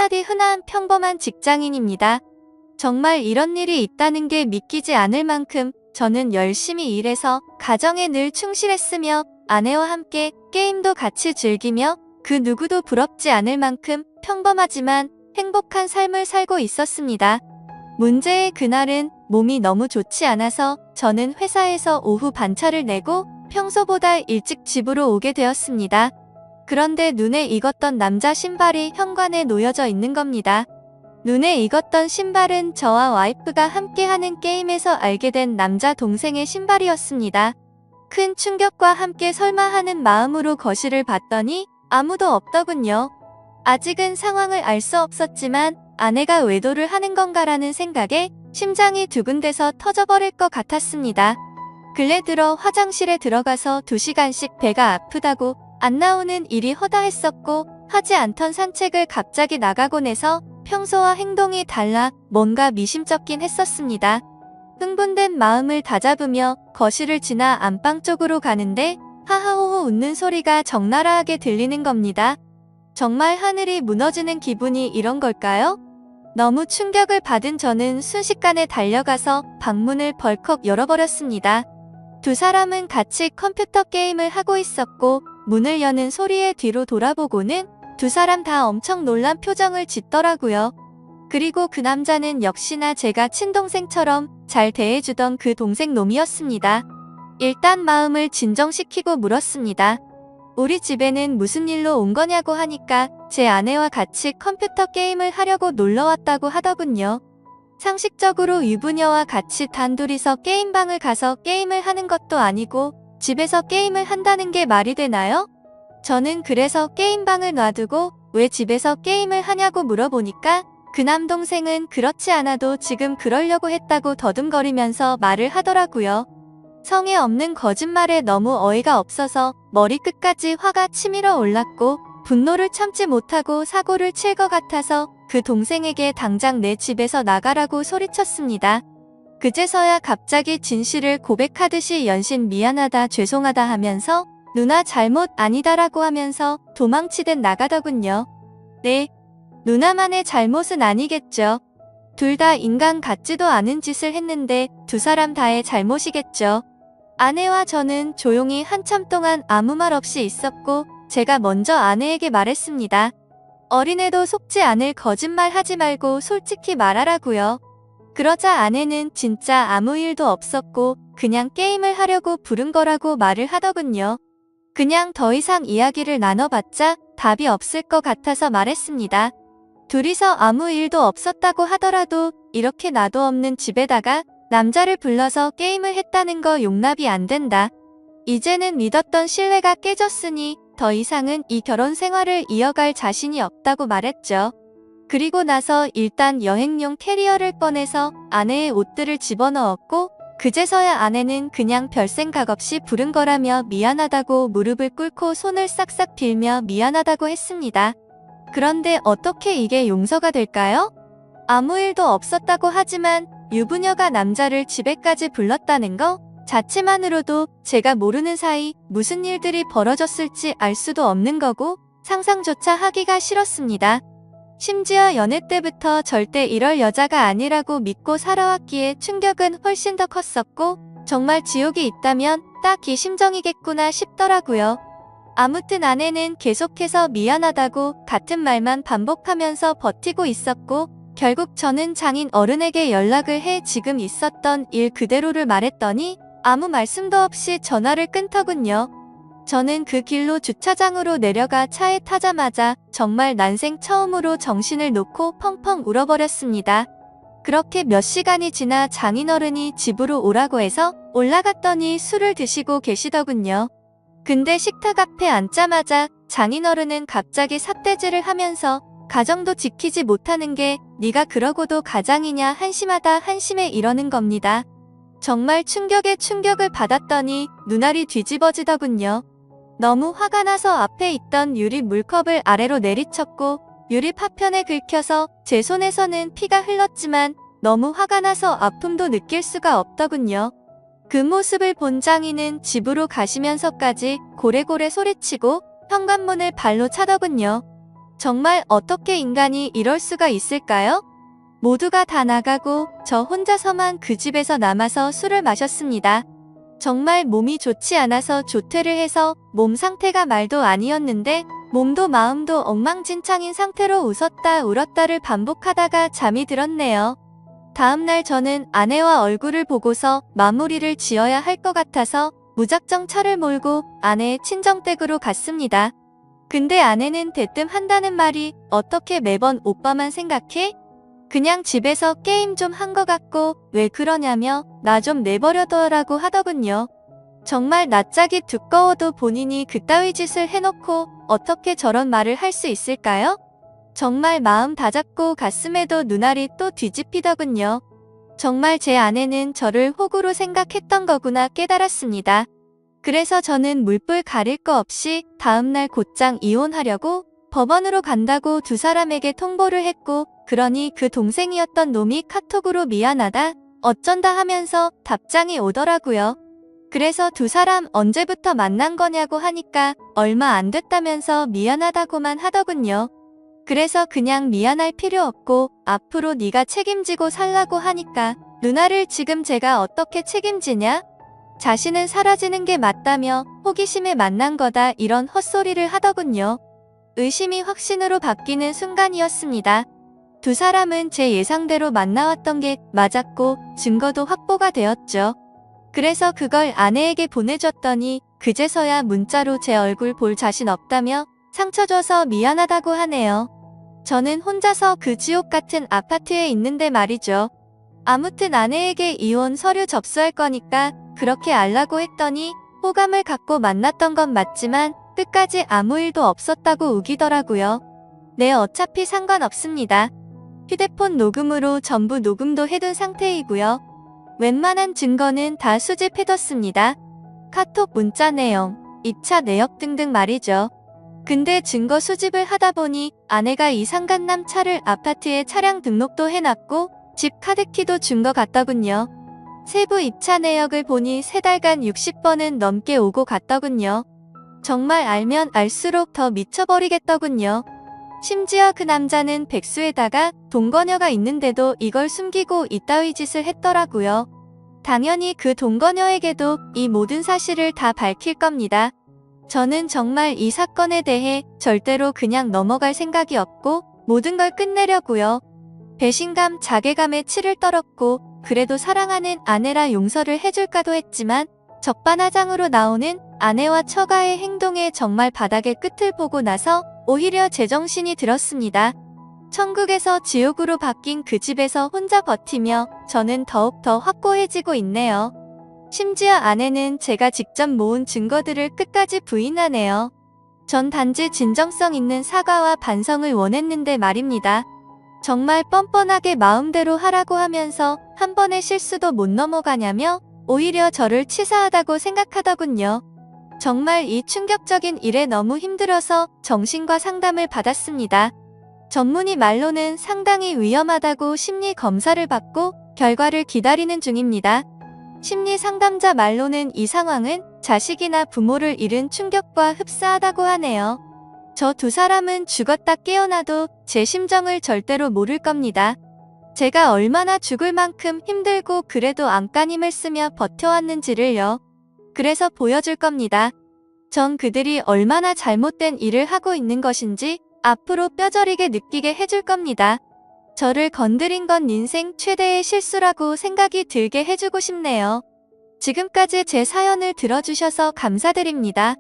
한마디 흔한 평범한 직장인입니다. 정말 이런 일이 있다는 게 믿기지 않을 만큼 저는 열심히 일해서 가정에 늘 충실했으며 아내와 함께 게임도 같이 즐기며 그 누구도 부럽지 않을 만큼 평범하지만 행복한 삶을 살고 있었습니다. 문제의 그날은 몸이 너무 좋지 않아서 저는 회사에서 오후 반차를 내고 평소보다 일찍 집으로 오게 되었습니다. 그런데 눈에 익었던 남자 신발이 현관에 놓여져 있는 겁니다. 눈에 익었던 신발은 저와 와이프가 함께하는 게임에서 알게 된 남자 동생의 신발이었습니다. 큰 충격과 함께 설마 하는 마음으로 거실을 봤더니 아무도 없더군요. 아직은 상황을 알 수 없었지만 아내가 외도를 하는 건가라는 생각에 심장이 두근대서 터져버릴 것 같았습니다. 근래 들어 화장실에 들어가서 2시간씩 배가 아프다고 안 나오는 일이 허다했었고 하지 않던 산책을 갑자기 나가곤 해서 평소와 행동이 달라 뭔가 미심쩍긴 했었습니다. 흥분된 마음을 다잡으며 거실을 지나 안방 쪽으로 가는데 하하호호 웃는 소리가 적나라하게 들리는 겁니다. 정말 하늘이 무너지는 기분이 이런 걸까요? 너무 충격을 받은 저는 순식간에 달려가서 방문을 벌컥 열어버렸습니다. 두 사람은 같이 컴퓨터 게임을 하고 있었고 문을 여는 소리에 뒤로 돌아보고는 두 사람 다 엄청 놀란 표정을 짓더라고요. 그리고 그 남자는 역시나 제가 친동생처럼 잘 대해주던 그 동생 놈이었습니다. 일단 마음을 진정시키고 물었습니다. 우리 집에는 무슨 일로 온 거냐고 하니까 제 아내와 같이 컴퓨터 게임을 하려고 놀러왔다고 하더군요. 상식적으로 유부녀와 같이 단둘이서 게임방을 가서 게임을 하는 것도 아니고 집에서 게임을 한다는 게 말이 되나요? 저는 그래서 게임방을 놔두고 왜 집에서 게임을 하냐고 물어보니까 그 남동생은 그렇지 않아도 지금 그러려고 했다고 더듬거리면서 말을 하더라고요. 성에 없는 거짓말에 너무 어이가 없어서 머리끝까지 화가 치밀어 올랐고 분노를 참지 못하고 사고를 칠 것 같아서 그 동생에게 당장 내 집에서 나가라고 소리쳤습니다. 그제서야 갑자기 진실을 고백하듯이 연신 미안하다 죄송하다 하면서 누나 잘못 아니다라고 하면서 도망치듯 나가더군요. 네, 누나만의 잘못은 아니겠죠. 둘 다 인간 같지도 않은 짓을 했는데 두 사람 다의 잘못이겠죠. 아내와 저는 조용히 한참 동안 아무 말 없이 있었고 제가 먼저 아내에게 말했습니다. 어린애도 속지 않을 거짓말 하지 말고 솔직히 말하라고요. 그러자 아내는 진짜 아무 일도 없었고 그냥 게임을 하려고 부른 거라고 말을 하더군요. 그냥 더 이상 이야기를 나눠봤자 답이 없을 것 같아서 말했습니다. 둘이서 아무 일도 없었다고 하더라도 이렇게 나도 없는 집에다가 남자를 불러서 게임을 했다는 거 용납이 안 된다. 이제는 믿었던 신뢰가 깨졌으니 더 이상은 이 결혼 생활을 이어갈 자신이 없다고 말했죠. 그리고 나서 일단 여행용 캐리어를 꺼내서 아내의 옷들을 집어넣었고 그제서야 아내는 그냥 별 생각 없이 부른 거라며 미안하다고 무릎을 꿇고 손을 싹싹 빌며 미안하다고 했습니다. 그런데 어떻게 이게 용서가 될까요? 아무 일도 없었다고 하지만 유부녀가 남자를 집에까지 불렀다는 거 자체만으로도 제가 모르는 사이 무슨 일들이 벌어졌을지 알 수도 없는 거고 상상조차 하기가 싫었습니다. 심지어 연애 때부터 절대 이럴 여자가 아니라고 믿고 살아왔기에 충격은 훨씬 더 컸었고 정말 지옥이 있다면 딱 이 심정이겠구나 싶더라고요. 아무튼 아내는 계속해서 미안하다고 같은 말만 반복하면서 버티고 있었고 결국 저는 장인 어른에게 연락을 해 지금 있었던 일 그대로를 말했더니 아무 말씀도 없이 전화를 끊더군요. 저는 그 길로 주차장으로 내려가 차에 타자마자 정말 난생 처음으로 정신을 놓고 펑펑 울어버렸습니다. 그렇게 몇 시간이 지나 장인어른이 집으로 오라고 해서 올라갔더니 술을 드시고 계시더군요. 근데 식탁 앞에 앉자마자 장인어른은 갑자기 삿대질을 하면서 가정도 지키지 못하는 게 네가 그러고도 가장이냐 한심하다 한심해 이러는 겁니다. 정말 충격에 충격을 받았더니 눈알이 뒤집어지더군요. 너무 화가 나서 앞에 있던 유리 물컵을 아래로 내리쳤고 유리 파편에 긁혀서 제 손에서는 피가 흘렀지만 너무 화가 나서 아픔도 느낄 수가 없더군요. 그 모습을 본 장인은 집으로 가시면서까지 고래고래 소리치고 현관문을 발로 차더군요. 정말 어떻게 인간이 이럴 수가 있을까요? 모두가 다 나가고 저 혼자서만 그 집에서 남아서 술을 마셨습니다. 정말 몸이 좋지 않아서 조퇴를 해서 몸 상태가 말도 아니었는데 몸도 마음도 엉망진창인 상태로 웃었다 울었다를 반복하다가 잠이 들었네요. 다음날 저는 아내와 얼굴을 보고서 마무리를 지어야 할 것 같아서 무작정 차를 몰고 아내의 친정댁으로 갔습니다. 근데 아내는 대뜸 한다는 말이 어떻게 매번 오빠만 생각해? 그냥 집에서 게임 좀 한 것 같고 왜 그러냐며 나 좀 내버려둬라고 하더군요. 정말 낯짝이 두꺼워도 본인이 그따위 짓을 해놓고 어떻게 저런 말을 할 수 있을까요? 정말 마음 다잡고 갔음에도 눈알이 또 뒤집히더군요. 정말 제 아내는 저를 호구로 생각했던 거구나 깨달았습니다. 그래서 저는 물불 가릴 거 없이 다음날 곧장 이혼하려고 법원으로 간다고 두 사람에게 통보를 했고 그러니 그 동생이었던 놈이 카톡으로 미안하다 어쩐다 하면서 답장이 오더라고요. 그래서 두 사람 언제부터 만난 거냐고 하니까 얼마 안 됐다면서 미안하다고만 하더군요. 그래서 그냥 미안할 필요 없고 앞으로 네가 책임지고 살라고 하니까 누나를 지금 제가 어떻게 책임지냐? 자신은 사라지는 게 맞다며 호기심에 만난 거다 이런 헛소리를 하더군요. 의심이 확신으로 바뀌는 순간이었습니다. 두 사람은 제 예상대로 만나왔던 게 맞았고 증거도 확보가 되었죠. 그래서 그걸 아내에게 보내줬더니 그제서야 문자로 제 얼굴 볼 자신 없다며 상처 줘서 미안하다고 하네요. 저는 혼자서 그 지옥 같은 아파트에 있는데 말이죠. 아무튼 아내에게 이혼 서류 접수할 거니까 그렇게 알라고 했더니 호감을 갖고 만났던 건 맞지만 끝까지 아무 일도 없었다고 우기더라고요. 네, 어차피 상관없습니다. 휴대폰 녹음으로 전부 녹음도 해둔 상태이고요. 웬만한 증거는 다 수집해뒀습니다. 카톡 문자 내용, 입차 내역 등등 말이죠. 근데 증거 수집을 하다 보니 아내가 이 상간남 차를 아파트에 차량 등록도 해놨고 집 카드키도 준 것 같더군요. 세부 입차 내역을 보니 3달간 60번은 넘게 오고 갔더군요. 정말 알면 알수록 더 미쳐버리겠더군요. 심지어 그 남자는 백수에다가 동거녀가 있는데도 이걸 숨기고 이따위 짓을 했더라고요. 당연히 그 동거녀에게도 이 모든 사실을 다 밝힐 겁니다. 저는 정말 이 사건에 대해 절대로 그냥 넘어갈 생각이 없고 모든 걸 끝내려고요. 배신감, 자괴감에 치를 떨었고 그래도 사랑하는 아내라 용서를 해줄까도 했지만 적반하장으로 나오는 아내와 처가의 행동에 정말 바닥의 끝을 보고 나서 오히려 제정신이 들었습니다. 천국에서 지옥으로 바뀐 그 집에서 혼자 버티며 저는 더욱 더 확고해지고 있네요. 심지어 아내는 제가 직접 모은 증거들을 끝까지 부인하네요. 전 단지 진정성 있는 사과와 반성을 원했는데 말입니다. 정말 뻔뻔하게 마음대로 하라고 하면서 한 번의 실수도 못 넘어가냐며 오히려 저를 치사하다고 생각하더군요. 정말 이 충격적인 일에 너무 힘들어서 정신과 상담을 받았습니다. 전문의 말로는 상당히 위험하다고 심리 검사를 받고 결과를 기다리는 중입니다. 심리 상담자 말로는 이 상황은 자식이나 부모를 잃은 충격과 흡사하다고 하네요. 저 두 사람은 죽었다 깨어나도 제 심정을 절대로 모를 겁니다. 제가 얼마나 죽을 만큼 힘들고 그래도 안간힘을 쓰며 버텨왔는지를요. 그래서 보여줄 겁니다. 전 그들이 얼마나 잘못된 일을 하고 있는 것인지 앞으로 뼈저리게 느끼게 해줄 겁니다. 저를 건드린 건 인생 최대의 실수라고 생각이 들게 해주고 싶네요. 지금까지 제 사연을 들어주셔서 감사드립니다.